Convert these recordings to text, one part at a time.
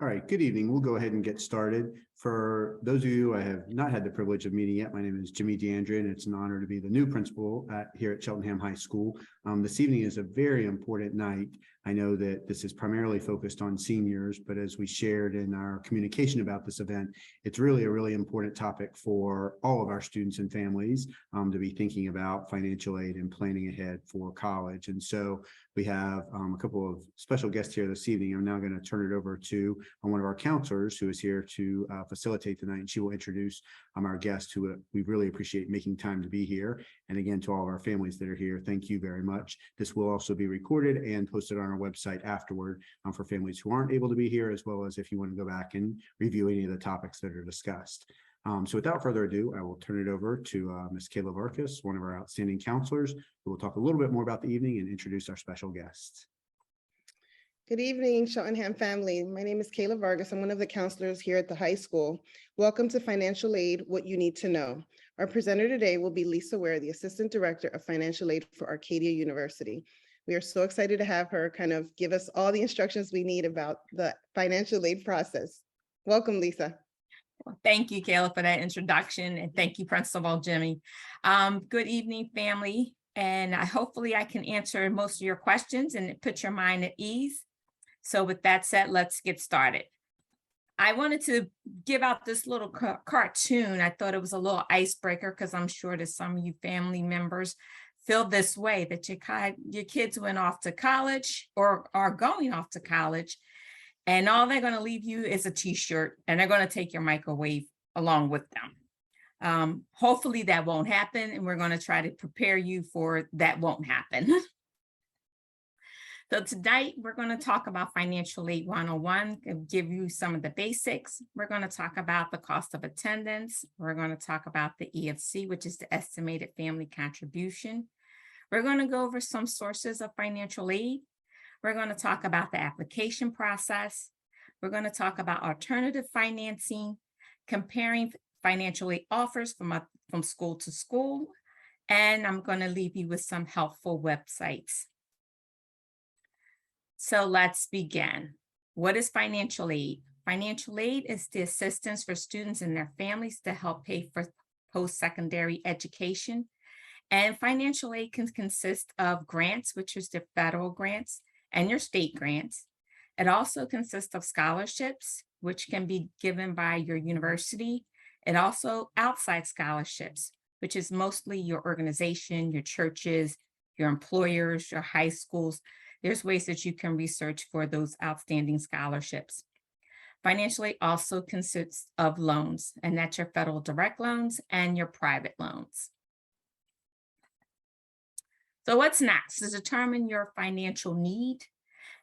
All right, good evening. We'll go ahead and get started. For those of you I have not had the privilege of meeting yet, my name is Jimmy DeAndrea, and it's an honor to be the new principal here at Cheltenham High School. This evening is a very important night. I know that this is primarily focused on seniors, but as we shared in our communication about this event, it's really a really important topic for all of our students and families to be thinking about financial aid and planning ahead for college. And so we have a couple of special guests here this evening. I'm now going to turn it over to one of our counselors who is here to facilitate tonight, and she will introduce our guest who we really appreciate making time to be here. And again, to all of our families that are here, thank you very much. This will also be recorded and posted on our website afterward for families who aren't able to be here, as well as if you want to go back and review any of the topics that are discussed. So without further ado, I will turn it over to Ms. Kayla Vargas, one of our outstanding counselors, who will talk a little bit more about the evening and introduce our special guests. Good evening, Cheltenham family. My name is Kayla Vargas. I'm one of the counselors here at the high school. Welcome to Financial Aid, What You Need to Know. Our presenter today will be Lisa Ware, the Assistant Director of Financial Aid for Arcadia University. We are so excited to have her kind of give us all the instructions we need about the financial aid process. Welcome, Lisa. Well, thank you, Kayla, for that introduction, and thank you, Principal Jimmy. Good evening, family, and hopefully I can answer most of your questions and put your mind at ease. So with that said, let's get started. I wanted to give out this little cartoon. I thought it was a little icebreaker because I'm sure that some of you family members feel this way, that your kids went off to college or are going off to college, and all they're going to leave you is a t-shirt, and they're going to take your microwave along with them. Hopefully that won't happen, and we're going to try to prepare you for that won't happen. So tonight we're going to talk about Financial Aid 101, and give you some of the basics. We're going to talk about the cost of attendance. We're going to talk about the EFC, which is the estimated family contribution. We're going to go over some sources of financial aid. We're going to talk about the application process. We're going to talk about alternative financing, comparing financial aid offers from school to school, and I'm going to leave you with some helpful websites. So let's begin. What is financial aid? Financial aid is the assistance for students and their families to help pay for post-secondary education. And financial aid can consist of grants, which is the federal grants, and your state grants. It also consists of scholarships, which can be given by your university, and also outside scholarships, which is mostly your organization, your churches, your employers, your high schools. There's ways that you can research for those outstanding scholarships. Financial aid also consists of loans, and that's your federal direct loans and your private loans. So what's next? To determine your financial need.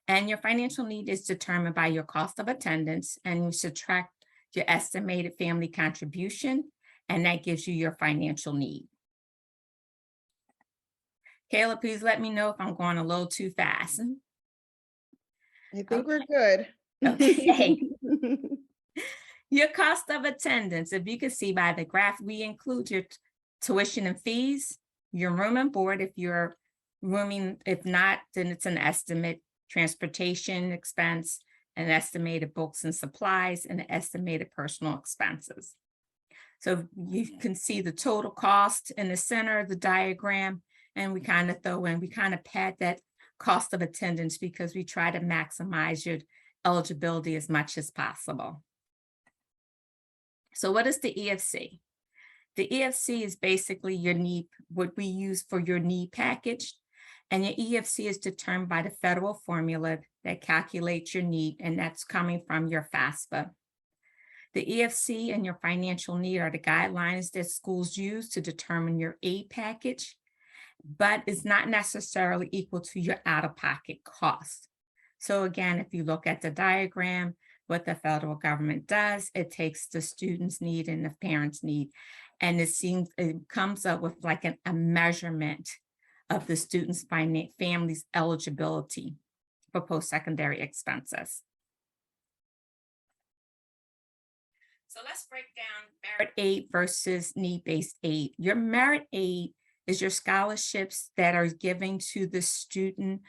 And your financial need is determined by your cost of attendance, and you subtract your estimated family contribution, and that gives you your financial need. Kayla, please let me know if I'm going a little too fast. I think we're good. Okay. Your cost of attendance, if you can see by the graph, we include your tuition and fees, your room and board if you're rooming. If not, then it's an estimate, transportation expense, an estimated books and supplies, and an estimated personal expenses. So you can see the total cost in the center of the diagram, and we kind of pad that cost of attendance because we try to maximize your eligibility as much as possible. So what is the EFC? The EFC is basically your need, what we use for your need package. And your EFC is determined by the federal formula that calculates your need, and that's coming from your FAFSA. The EFC and your financial need are the guidelines that schools use to determine your aid package, but it's not necessarily equal to your out-of-pocket cost. So again, if you look at the diagram, what the federal government does, it takes the student's need and the parent's need, and it comes up with like a measurement of the student's family's eligibility for post-secondary expenses. So let's break down merit aid versus need-based aid. Your merit aid is your scholarships that are given to the student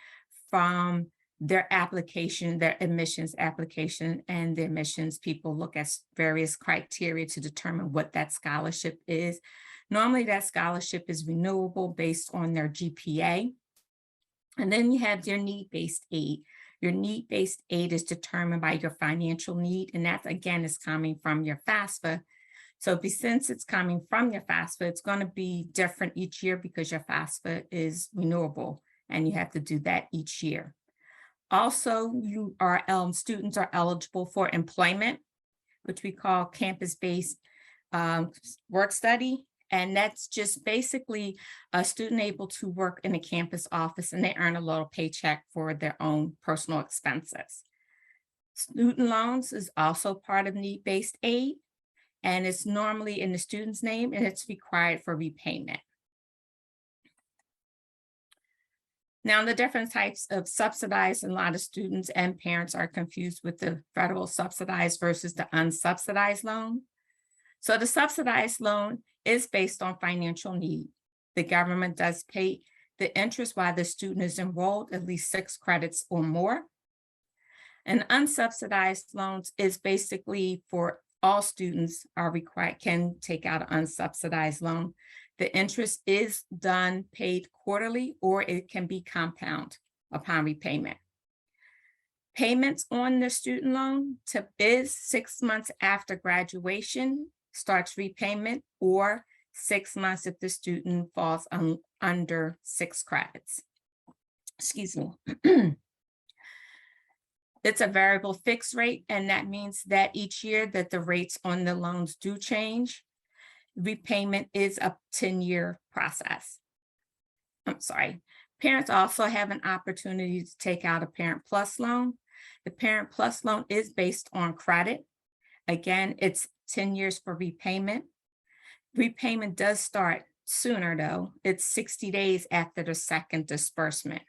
from their application, their admissions application, and the admissions people look at various criteria to determine what that scholarship is. Normally that scholarship is renewable based on their GPA. And then you have your need-based aid. Your need-based aid is determined by your financial need, and that again is coming from your FAFSA. So since it's coming from your FAFSA, it's going to be different each year because your FAFSA is renewable and you have to do that each year. Also, students are eligible for employment, which we call campus-based work study. And that's just basically a student able to work in a campus office and they earn a little paycheck for their own personal expenses. Student loans is also part of need-based aid, and it's normally in the student's name and it's required for repayment. Now, the different types of subsidized, and a lot of students and parents are confused with the federal subsidized versus the unsubsidized loan. So the subsidized loan is based on financial need. The government does pay the interest while the student is enrolled at least 6 credits or more. And unsubsidized loans is basically for all students can take out an unsubsidized loan. The interest is paid quarterly, or it can be compound upon repayment. Payments on the student loan is 6 months after graduation starts repayment, or 6 months if the student falls under 6 credits. Excuse me. It's a variable fixed rate, and that means that each year that the rates on the loans do change. Repayment is a 10-year process. I'm sorry. Parents also have an opportunity to take out a Parent Plus loan. The Parent Plus loan is based on credit. Again, it's 10 years for repayment. Repayment does start sooner though. It's 60 days after the second disbursement.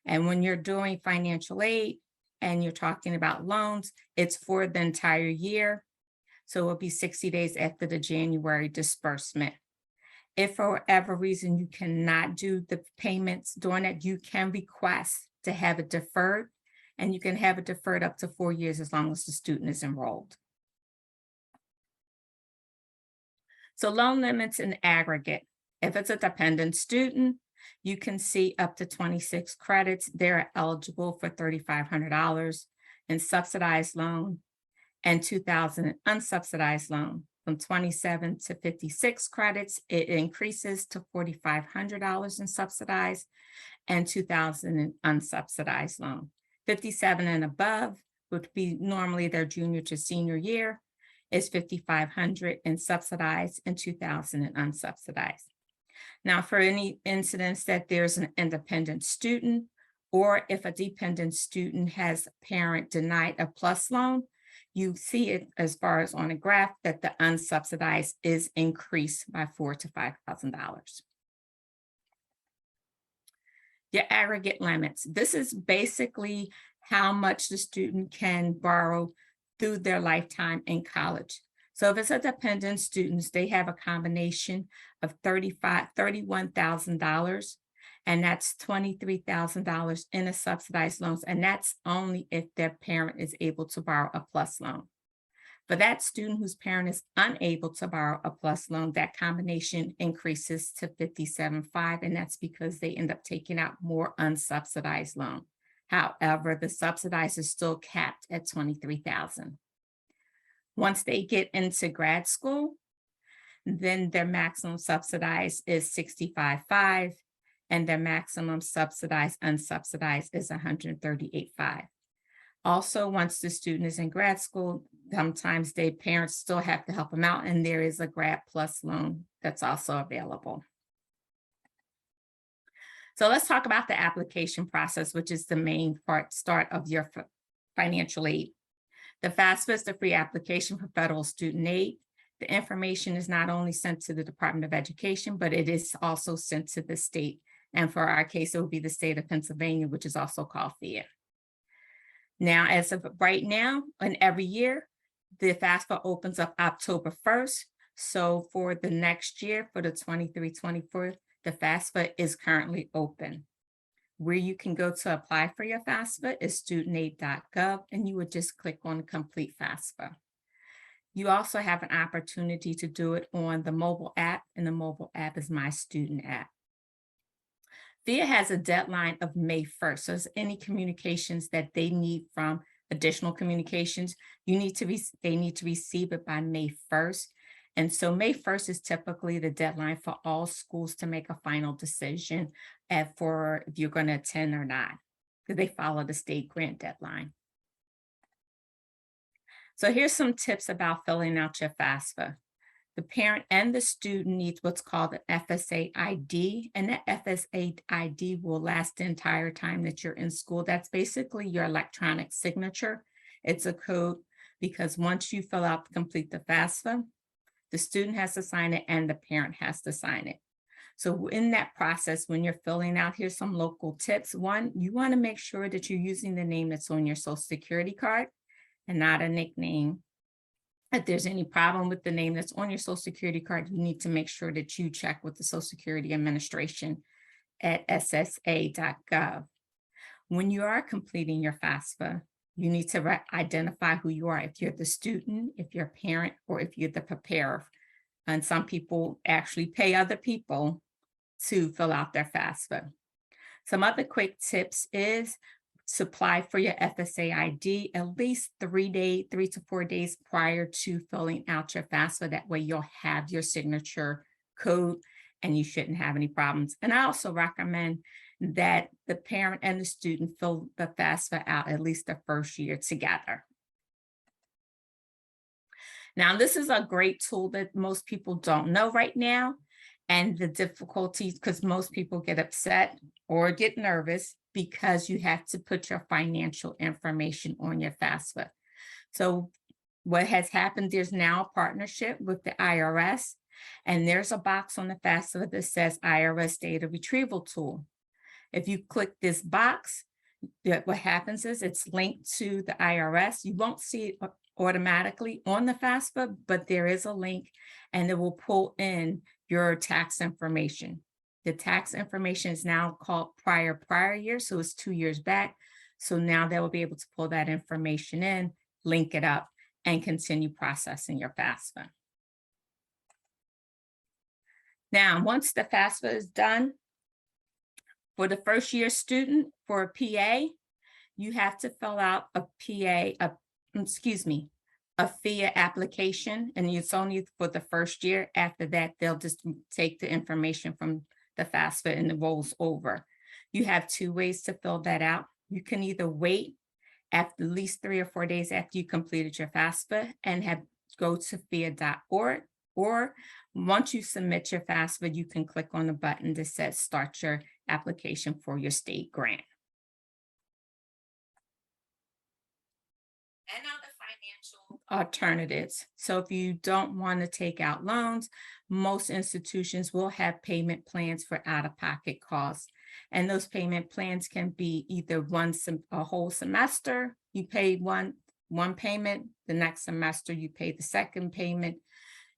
And when you're doing financial aid and you're talking about loans, it's for the entire year. So it will be 60 days after the January disbursement. If for whatever reason you cannot do the payments during that, you can request to have it deferred, and you can have it deferred up to 4 years as long as the student is enrolled. So loan limits in aggregate. If it's a dependent student, you can see up to 26 credits. They're eligible for $3,500 in subsidized loan, and $2,000 unsubsidized loan. From 27 to 56 credits, it increases to $4,500 in subsidized, and $2,000 in unsubsidized loan. 57 and above would be normally their junior to senior year, is $5,500 in subsidized and $2,000 in unsubsidized. Now, for any incidents that there's an independent student, or if a dependent student has a parent denied a plus loan, you see it as far as on a graph that the unsubsidized is increased by $4,000 to $5,000. Your aggregate limits. This is basically how much the student can borrow through their lifetime in college. So if it's a dependent student, they have a combination of $31,000, and that's $23,000 in a subsidized loans, and that's only if their parent is able to borrow a plus loan. For that student whose parent is unable to borrow a plus loan, that combination increases to $57,500, and that's because they end up taking out more unsubsidized loan. However, the subsidized is still capped at $23,000. Once they get into grad school, then their maximum subsidized is $65,500, and their maximum subsidized unsubsidized is $138,500. Also, once the student is in grad school, sometimes their parents still have to help them out, and there is a Grad Plus loan that's also available. So let's talk about the application process, which is the main start of your financial aid. The FAFSA is the free application for federal student aid. The information is not only sent to the Department of Education, but it is also sent to the state. And for our case, it will be the state of Pennsylvania, which is also called FAIR. Now, as of right now, and every year, the FAFSA opens up October 1st. So for the next year, for the 23-24, the FAFSA is currently open. Where you can go to apply for your FAFSA is studentaid.gov, and you would just click on complete FAFSA. You also have an opportunity to do it on the mobile app, and the mobile app is My Student App. VIA has a deadline of May 1st. So if any communications that they need from additional communications, they need to receive it by May 1st. And so May 1st is typically the deadline for all schools to make a final decision for if you're going to attend or not, because they follow the state grant deadline. So here's some tips about filling out your FAFSA. The parent and the student needs what's called an FSA ID, and that FSA ID will last the entire time that you're in school. That's basically your electronic signature. It's a code because once you fill out, complete the FAFSA, the student has to sign it and the parent has to sign it. So in that process, when you're filling out, here's some local tips. One, you want to make sure that you're using the name that's on your Social Security card and not a nickname. If there's any problem with the name that's on your Social Security card, you need to make sure that you check with the Social Security Administration at ssa.gov. When you are completing your FAFSA, you need to identify who you are, if you're the student, if you're a parent, or if you're the preparer. And some people actually pay other people to fill out their FAFSA. Some other quick tips is to apply for your FSA ID at least 3 to 4 days prior to filling out your FAFSA. That way you'll have your signature code and you shouldn't have any problems. And I also recommend that the parent and the student fill the FAFSA out at least the first year together. Now, this is a great tool that most people don't know right now. And the difficulties, because most people get upset or get nervous because you have to put your financial information on your FAFSA. So what has happened, there's now a partnership with the IRS, and there's a box on the FAFSA that says IRS Data Retrieval Tool. If you click this box, what happens is it's linked to the IRS. You won't see it automatically on the FAFSA, but there is a link and it will pull in your tax information. The tax information is now called prior year, so it's 2 years back. So now they will be able to pull that information in, link it up, and continue processing your FAFSA. Now, once the FAFSA is done, for the first year student, for a PA, you have to fill out a FIA application, and it's only for the first year. After that, they'll just take the information from the FAFSA and it rolls over. You have 2 ways to fill that out. You can either wait after at least 3 or 4 days after you completed your FAFSA and go to FIA.org, or once you submit your FAFSA, you can click on the button that says start your application for your state grant. And now the financial alternatives. So if you don't want to take out loans, most institutions will have payment plans for out-of-pocket costs. And those payment plans can be either a whole semester, you pay one payment, the next semester you pay the second payment.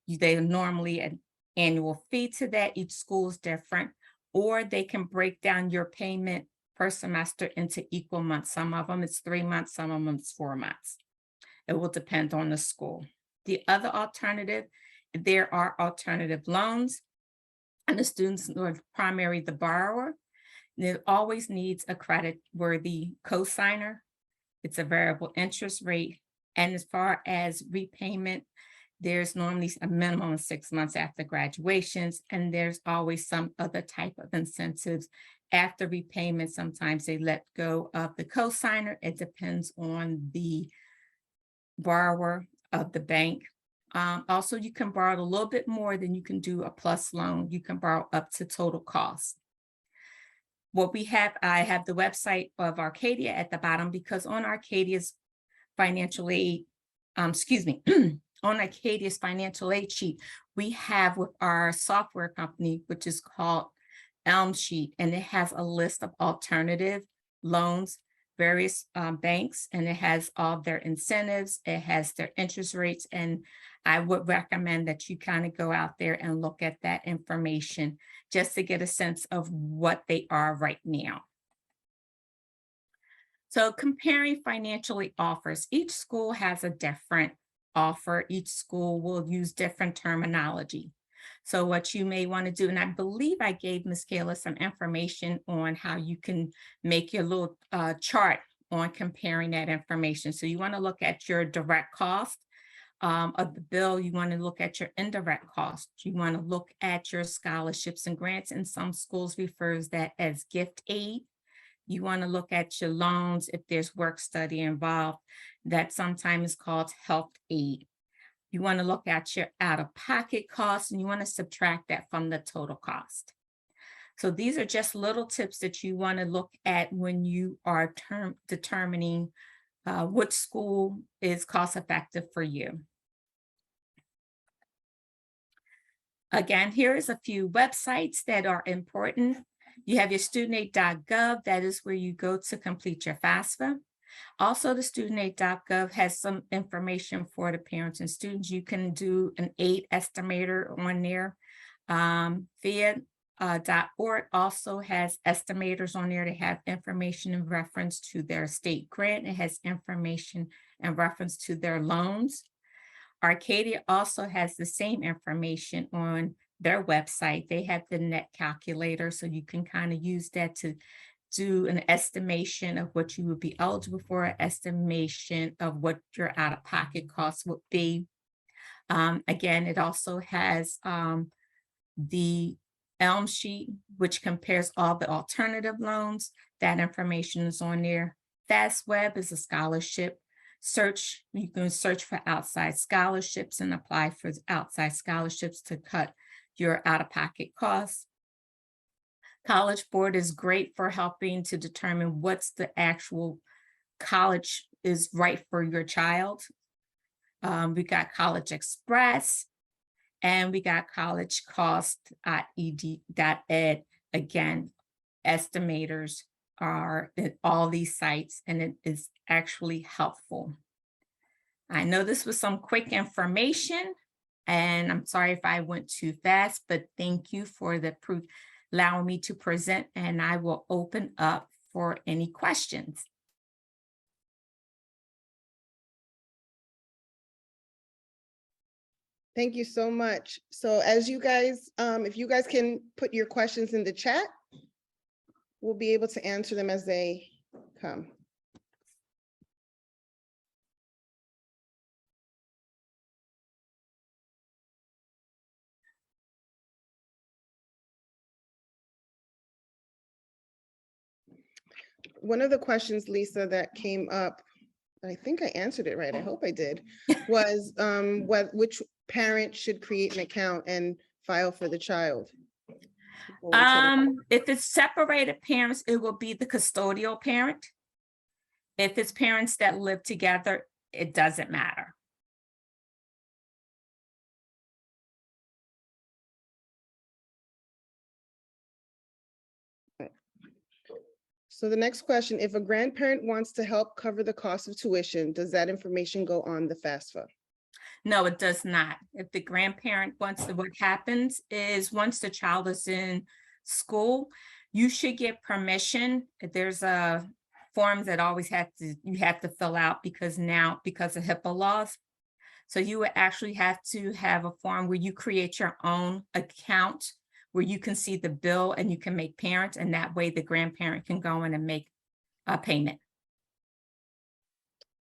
They are normally an annual fee to that. Each school is different, or they can break down your payment per semester into equal months. Some of them it's 3 months, some of them it's 4 months. It will depend on the school. The other alternative, there are alternative loans, and the students are primarily the borrower. It always needs a credit-worthy cosigner. It's a variable interest rate. And as far as repayment, there's normally a minimum of 6 months after graduations, and there's always some other type of incentives after repayment. Sometimes they let go of the cosigner. It depends on the borrower of the bank. Also, you can borrow a little bit more than you can do a plus loan. You can borrow up to total cost. What we have, I have the website of Arcadia at the bottom, because on Arcadia's financial aid, on Arcadia's financial aid sheet, we have with our software company, which is called Elm Sheet, and it has a list of alternative loans, various banks, and it has all their incentives, it has their interest rates, and I would recommend that you kind of go out there and look at that information just to get a sense of what they are right now. So comparing financially offers, each school has a different offer. Each school will use different terminology. So what you may want to do, and I believe I gave Ms. Kayla some information on how you can make your little chart on comparing that information. So you want to look at your direct cost of the bill. You want to look at your indirect cost. You want to look at your scholarships and grants. And some schools refers that as gift aid. You want to look at your loans if there's work study involved. That sometimes is called health aid. You want to look at your out-of-pocket costs, and you want to subtract that from the total cost. So these are just little tips that you want to look at when you are determining which school is cost effective for you. Again, here is a few websites that are important. You have your studentaid.gov. That is where you go to complete your FAFSA. Also, the studentaid.gov has some information for the parents and students. You can do an aid estimator on there. FIA.org also has estimators on there. They have information in reference to their state grant. It has information in reference to their loans. Arcadia also has the same information on their website. They have the net calculator, so you can kind of use that to do an estimation of what you would be eligible for, an estimation of what your out-of-pocket costs would be. Again, it also has the ELM sheet, which compares all the alternative loans. That information is on there. FastWeb is a scholarship search. You can search for outside scholarships and apply for outside scholarships to cut your out-of-pocket costs. College Board is great for helping to determine what's the actual college is right for your child. We got College Express, and we got collegecost.ed.ed. Again, estimators are at all these sites, and it is actually helpful. I know this was some quick information, and I'm sorry if I went too fast, but thank you for the proof allowing me to present, and I will open up for any questions. Thank you so much. So as you guys, if you guys can put your questions in the chat, we'll be able to answer them as they come. One of the questions, Lisa, that came up, I think I answered it right, I hope I did, was which parent should create an account and file for the child? If it's separated parents, it will be the custodial parent. If it's parents that live together, it doesn't matter. So the next question, if a grandparent wants to help cover the cost of tuition, does that information go on the FAFSA? No, it does not. If the grandparent wants to, what happens is once the child is in school, you should get permission. There's a form that always you have to fill out because of HIPAA laws. So you would actually have to have a form where you create your own account where you can see the bill and you can make parents, and that way the grandparent can go in and make a payment.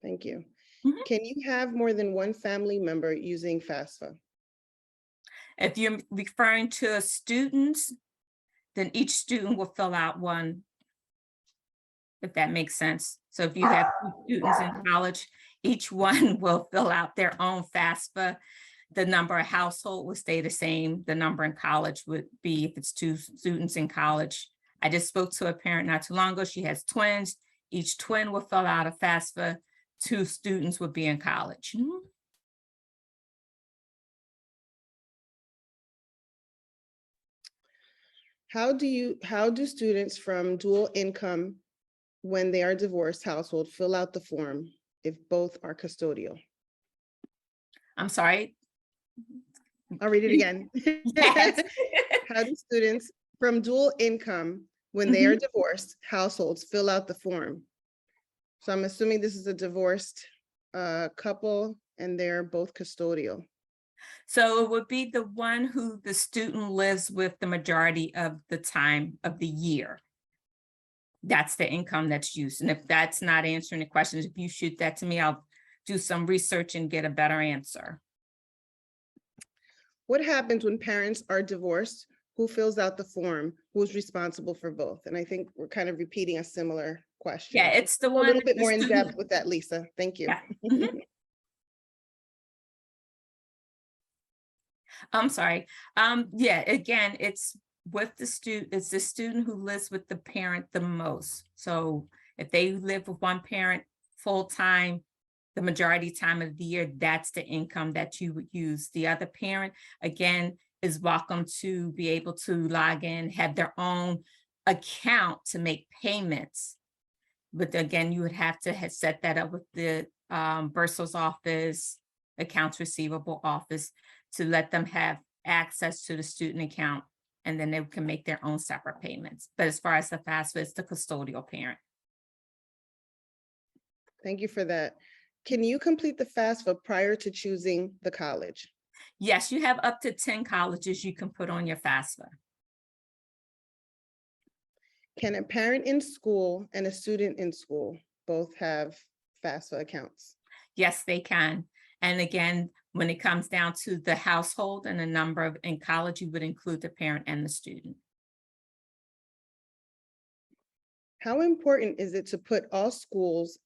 Thank you. Mhm. Can you have more than one family member using FAFSA? If you're referring to students, then each student will fill out one, if that makes sense. So if you have 2 students in college, each one will fill out their own FAFSA. The number of household will stay the same. The number in college would be, if it's 2 students in college. I just spoke to a parent not too long ago. She has twins. Each twin will fill out a FAFSA. 2 students would be in college. How do students from dual income, when they are divorced household, fill out the form if both are custodial? I'm sorry. I'll read it again. Yes. How do students from dual income, when they are divorced households, fill out the form So I'm assuming this is a divorced couple and they're both custodial. So it would be the one who the student lives with the majority of the time of the year. That's the income that's used. And if that's not answering the questions, if you shoot that to me, I'll do some research and get a better answer. What happens when parents are divorced? Who fills out the form? Who's responsible for both? And I think we're kind of repeating a similar question. Yeah, it's the A one. little bit the more in student- depth with that, Lisa. Thank you. Yeah. Mhm. I'm sorry. Yeah, again, it's with the student, it's the student who lives with the parent the most. So if they live with one parent full-time, the majority time of the year, that's the income that you would use. The other parent, again, is welcome to be able to log in, have their own account to make payments. But again, you would have to set that up with the Bursar's office, accounts receivable office, to let them have access to the student account, and then they can make their own separate payments. But as far as the FAFSA, it's the custodial parent. Thank you for that. Can you complete the FAFSA prior to choosing the college? Yes, you have up to 10 colleges you can put on your FAFSA. Can a parent in school and a student in school both have FAFSA accounts? Yes, they can. And again, when it comes down to the household and the number of in college, you would include the parent and the student. How important is it to put all schools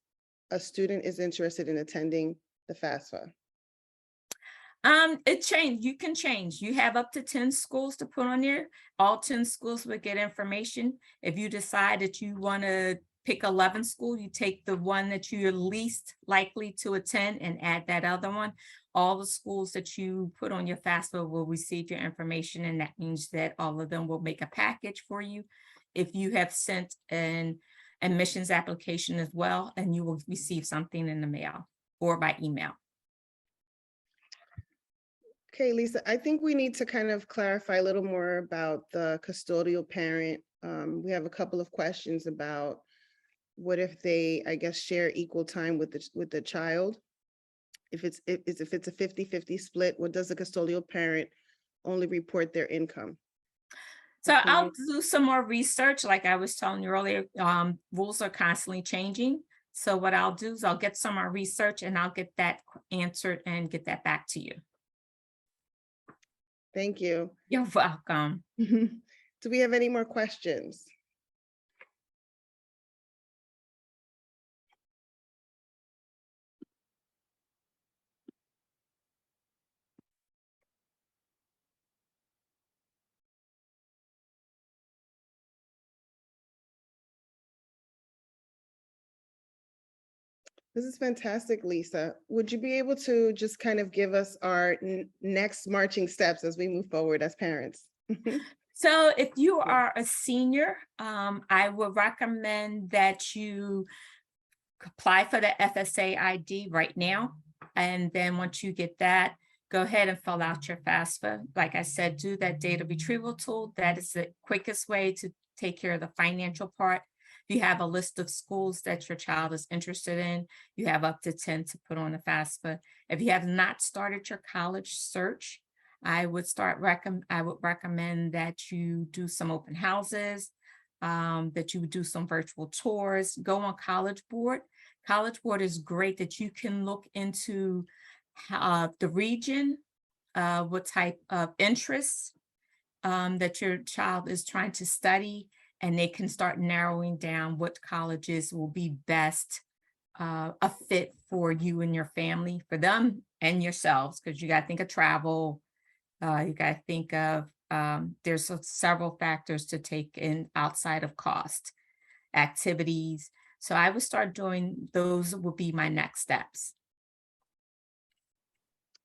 a student is interested in attending the FAFSA? It changed. You can change. You have up to 10 schools to put on there. All 10 schools would get information. If you decide that you want to pick 11 school, you take the one that you're least likely to attend and add that other one. All the schools that you put on your FAFSA will receive your information, and that means that all of them will make a package for you. If you have sent an admissions application as well, and you will receive something in the mail or by email. Okay, Lisa, I think we need to kind of clarify a little more about the custodial parent. We have a couple of questions about what if they, I guess, share equal time with the child? If it's a 50-50 split, what does the custodial parent only report their income? So Okay. I'll do some more research. Like I was telling you earlier, rules are constantly changing. So what I'll do is I'll get some more research and I'll get that answered and get that back to you. Thank you. You're welcome. Do we have any more questions? This is fantastic, Lisa. Would you be able to just kind of give us our next marching steps as we move forward as parents? So if you are a senior, I would recommend that you apply for the FSA ID right now. And then once you get that, go ahead and fill out your FAFSA. Like I said, do that data retrieval tool. That is the quickest way to take care of the financial part. If you have a list of schools that your child is interested in, you have up to 10 to put on the FAFSA. If you have not started your college search, I would recommend that you do some open houses, that you would do some virtual tours, go on College Board. College Board is great that you can look into the region, what type of interests that your child is trying to study, and they can start narrowing down what colleges will be best a fit for you and your family, for them and yourselves, because you got to think of travel. You got to think of, there's several factors to take in outside of cost, activities. So I would start doing those will be my next steps.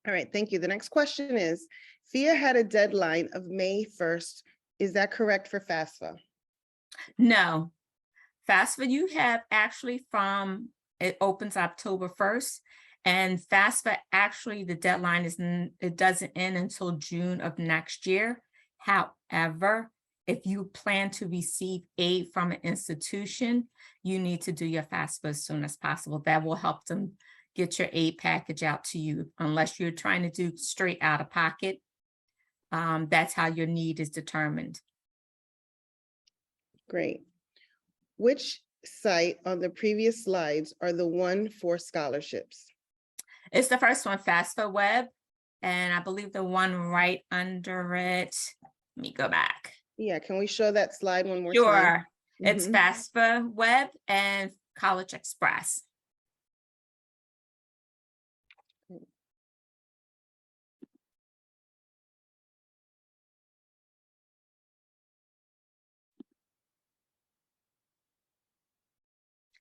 All right, thank you. The next question is, FIA had a deadline of May 1st. Is that correct for FAFSA? No, FAFSA you have actually from, it opens October 1st. And FAFSA, actually, the deadline is, it doesn't end until June of next year. However, if you plan to receive aid from an institution, you need to do your FAFSA as soon as possible. That will help them get your aid package out to you, unless you're trying to do straight out of pocket. That's how your need is determined. Great. Which site on the previous slides are the one for scholarships? It's the first one, FAFSA Web, and I believe the one right under it, let me go back. Yeah, can we show that slide one more time? Sure, it's Mhm. FAFSA Web and College Express.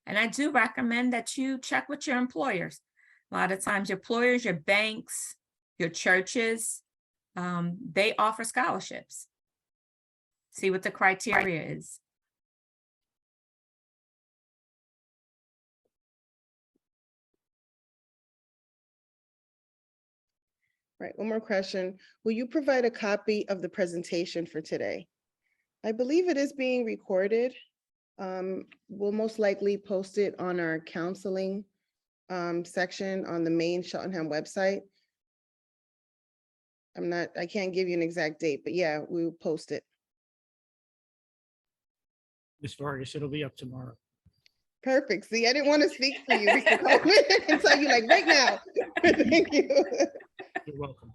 And I do recommend that you check with your employers. A lot of times your employers, your banks, your churches, they offer scholarships. See what the criteria is. Right, one more question. Will you provide a copy of the presentation for today? I believe it is being recorded. We'll most likely post it on our counseling section on the main Cheltenham website. I can't give you an exact date, but yeah, we'll post it. Ms. Vargas, it'll be up tomorrow. Perfect. See, I didn't want to speak for you, Mr. Coleman, and tell you like right now. Thank you. You're welcome.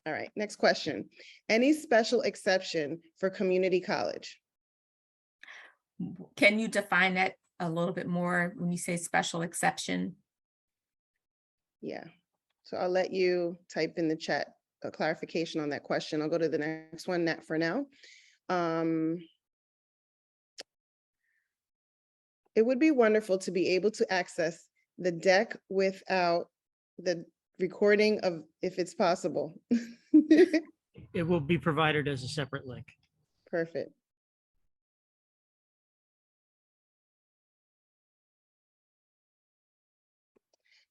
All right, next question. Any special exception for community college? Can you define that a little bit more when you say special exception? Yeah, so I'll let you type in the chat a clarification on that question. I'll go to the next one for now. It would be wonderful to be able to access the deck without the recording of, if it's possible. It will be provided as a separate link. Perfect.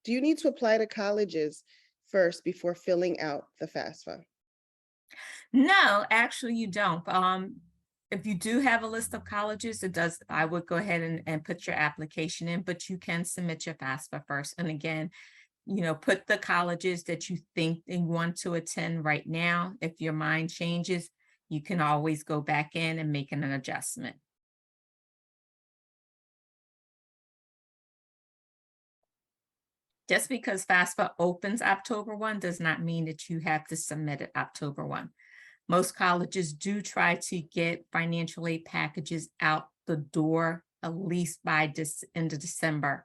Do you need to apply to colleges first before filling out the FAFSA? No, actually you don't. If you do have a list of colleges, I would go ahead and put your application in, but you can submit your FAFSA first. And again, put the colleges that you think they want to attend right now. If your mind changes, you can always go back in and make an adjustment. Just because FAFSA opens October 1 does not mean that you have to submit it October 1. Most colleges do try to get financial aid packages out the door at least by end of December.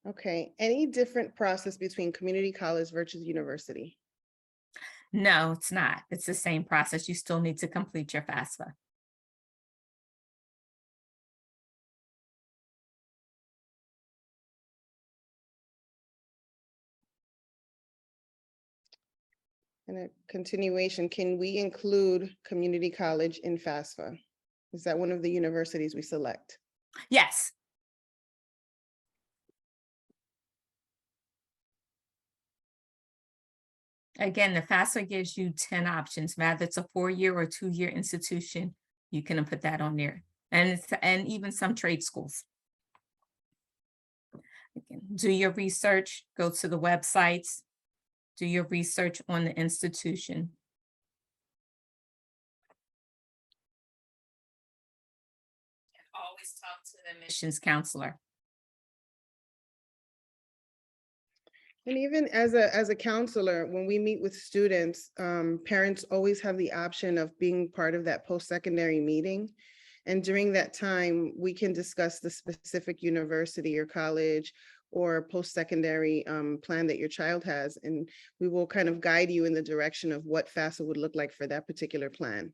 Okay, any different process between community college versus university? No, it's not. It's the same process. You still need to complete your FAFSA. And a continuation, can we include community college in FAFSA? Is that one of the universities we select? Yes. Again, the FAFSA gives you 10 options, whether it's a 4-year or 2-year institution, you can put that on there. And even some trade schools. Again, do your research, go to the websites, do your research on the institution. Always talk to the admissions counselor. And even as a counselor, when we meet with students, parents always have the option of being part of that post-secondary meeting. And during that time, we can discuss the specific university or college or post-secondary plan that your child has. And we will kind of guide you in the direction of what FAFSA would look like for that particular plan.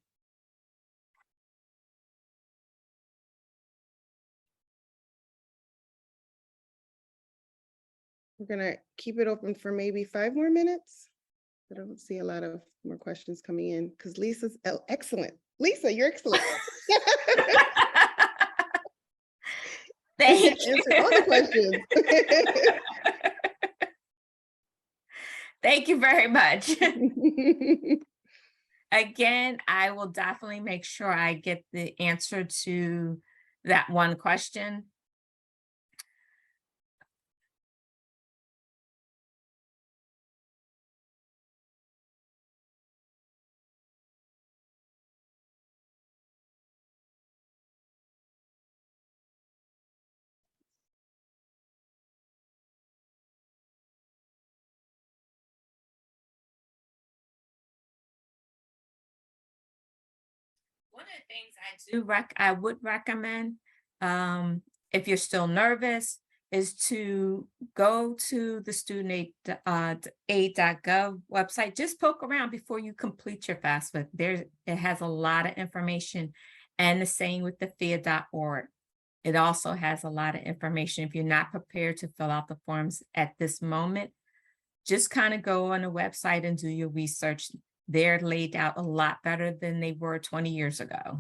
We're gonna keep it open for maybe 5 more minutes. I don't see a lot of more questions coming in because Lisa's excellent. Lisa, you're excellent. Thank Answered all the you. questions. Thank you very much. Again, I will definitely make sure I get the answer to that one question. One of the things I would recommend, if you're still nervous, is to go to the studentaid.gov website. Just poke around before you complete your FAFSA. It has a lot of information, and the same with the FIA.org. It also has a lot of information. If you're not prepared to fill out the forms at this moment, just kind of go on the website and do your research. They're laid out a lot better than they were 20 years ago.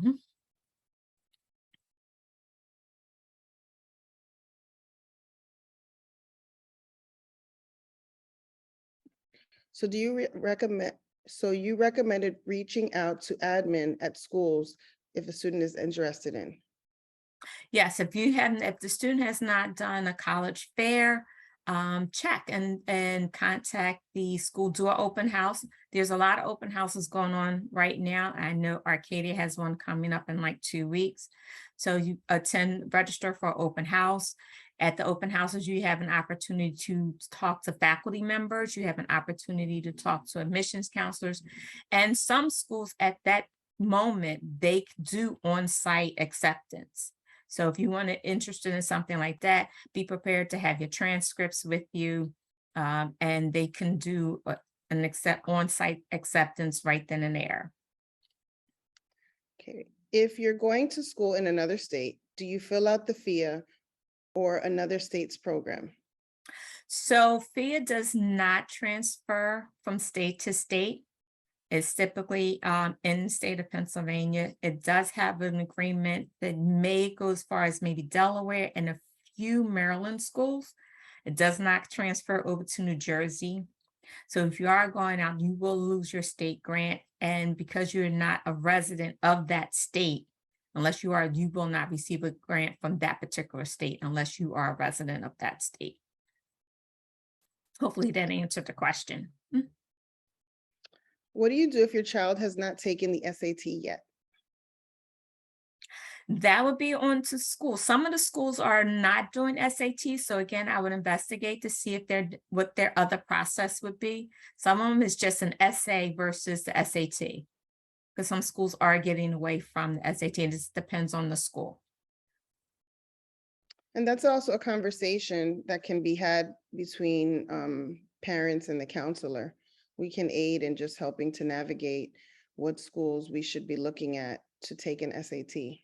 So do you recommend, so you recommended reaching out to admin at schools if a student is interested in? Yes, if the student has not done a college fair, check and contact the school, do an open house. There's a lot of open houses going on right now. I know Arcadia has one coming up in like 2 weeks. So you register for open house. At the open houses, you have an opportunity to talk to faculty members. You have an opportunity to talk to admissions counselors. And some schools at that moment, they do on-site acceptance. So if you want to interested in something like that, be prepared to have your transcripts with you, and they can do an on-site acceptance right then and there. Okay, if you're going to school in another state, do you fill out the FIA or another state's program? So FIA does not transfer from state to state. It's typically in the state of Pennsylvania. It does have an agreement that may go as far as maybe Delaware and a few Maryland schools. It does not transfer over to New Jersey. So if you are going out, you will lose your state grant. And because you're not a resident of that state, unless you are, you will not receive a grant from that particular state unless you are a resident of that state. Hopefully that answered the question. What do you do if your child has not taken the SAT yet? That would be on to school. Some of the schools are not doing SAT. So again, I would investigate to see if what their other process would be. Some of them is just an essay versus the SAT. Because some schools are getting away from the SAT. It just depends on the school. And that's also a conversation that can be had between parents and the counselor. We can aid in just helping to navigate what schools we should be looking at to take an SAT. And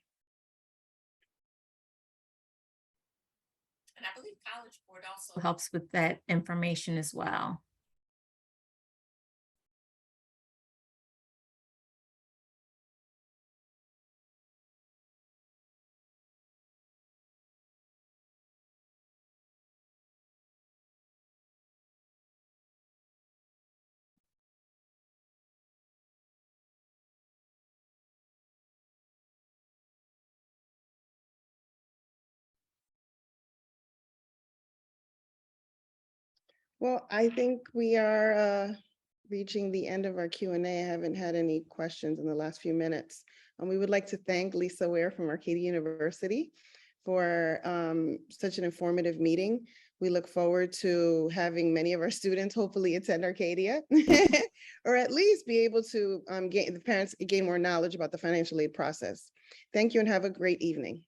I believe College Board also helps with that information as well. Well, I think we are reaching the end of our Q&A. I haven't had any questions in the last few minutes. And we would like to thank Lisa Ware from Arcadia University for such an informative meeting. We look forward to having many of our students hopefully attend Arcadia or at least be able to the parents gain more knowledge about the financial aid process. Thank you and have a great evening.